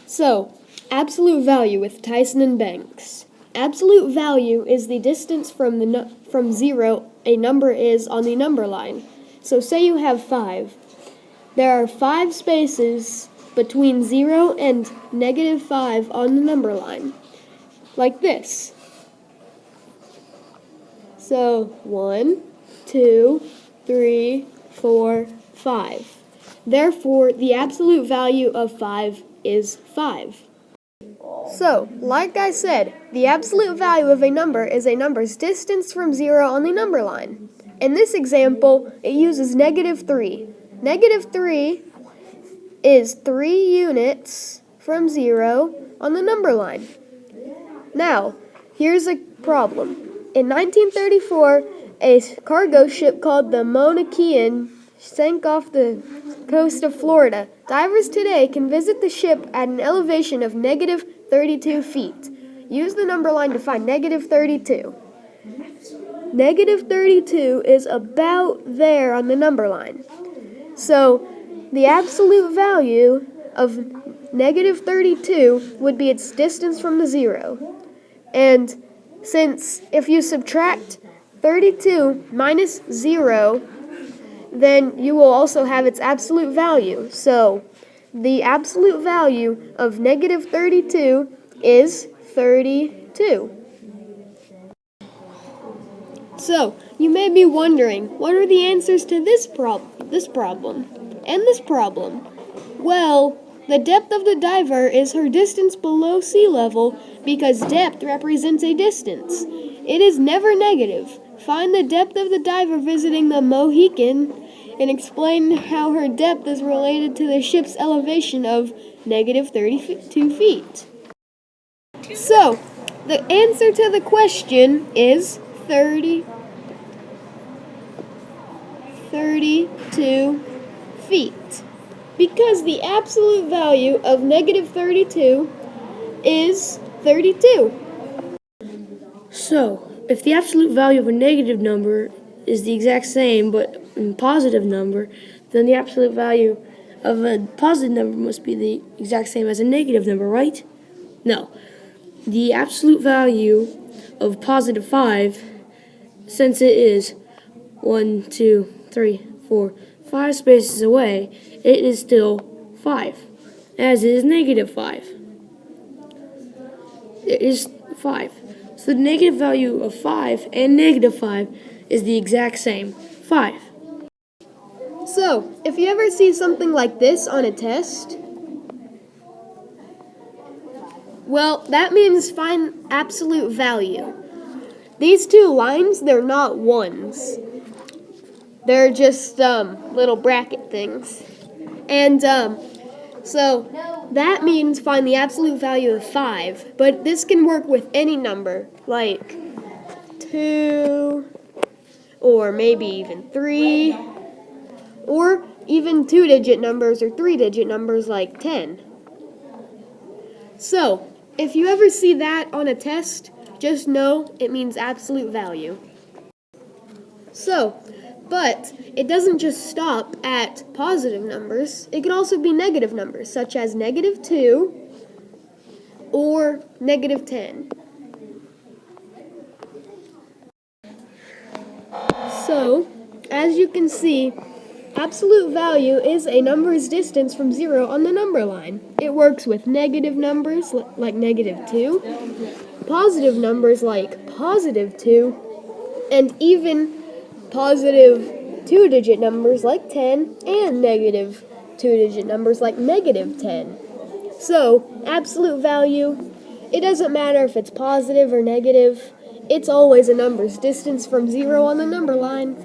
So, absolute value with Tysen and Banks. Absolute value is the distance from 0 a number is on the number line. So say you have 5. There are 5 spaces between 0 and -5 on the number line, like this. So 1, 2, 3, 4, 5. Therefore, the absolute value of 5 is 5. So, like I said, the absolute value of a number is a number's distance from 0 on the number line. In this example, it uses -3. -3 is 3 units from 0 on the number line. Now, here's a problem. In 1934, a cargo ship called the Mauna Kea sank off the coast of Florida. Divers today can visit the ship at an elevation of -32 feet. Use the number line to find -32. -32 is about there on the number line. So, the absolute value of -32 would be its distance from the 0. And since if you subtract 32 minus 0, then you will also have its absolute value. So, the absolute value of -32 is 32. So, you may be wondering, what are the answers to this problem, and this problem? Well, the depth of the diver is her distance below sea level because depth represents a distance. It is never negative. Find the depth of the diver visiting the Mohican and explain how her depth is related to the ship's elevation of -32 feet. So, the answer to the question is 32 feet. Because the absolute value of -32 is 32. So, if the absolute value of a negative number is the exact same but a positive number, then the absolute value of a positive number must be the exact same as a negative number, right? No. The absolute value of positive 5, since it is 1, 2, 3, 4, 5 spaces away, it is still 5, as is -5. It is 5. So the negative value of 5 and -5 is the exact same, 5. So, if you ever see something like this on a test, well, that means find absolute value. These two lines, they're not ones. They're just little bracket things. And so that means find the absolute value of 5. But this can work with any number, like 2, or maybe even 3, or even 2-digit numbers or 3-digit numbers like 10. So, if you ever see that on a test, just know it means absolute value. So, but it doesn't just stop at positive numbers. It can also be negative numbers, such as -2 or -10. So, as you can see, absolute value is a number's distance from 0 on the number line. It works with negative numbers like -2, positive numbers like +2, and even positive 2-digit numbers like 10 and negative 2-digit numbers like -10. So, absolute value, it doesn't matter if it's positive or negative, it's always a number's distance from 0 on the number line.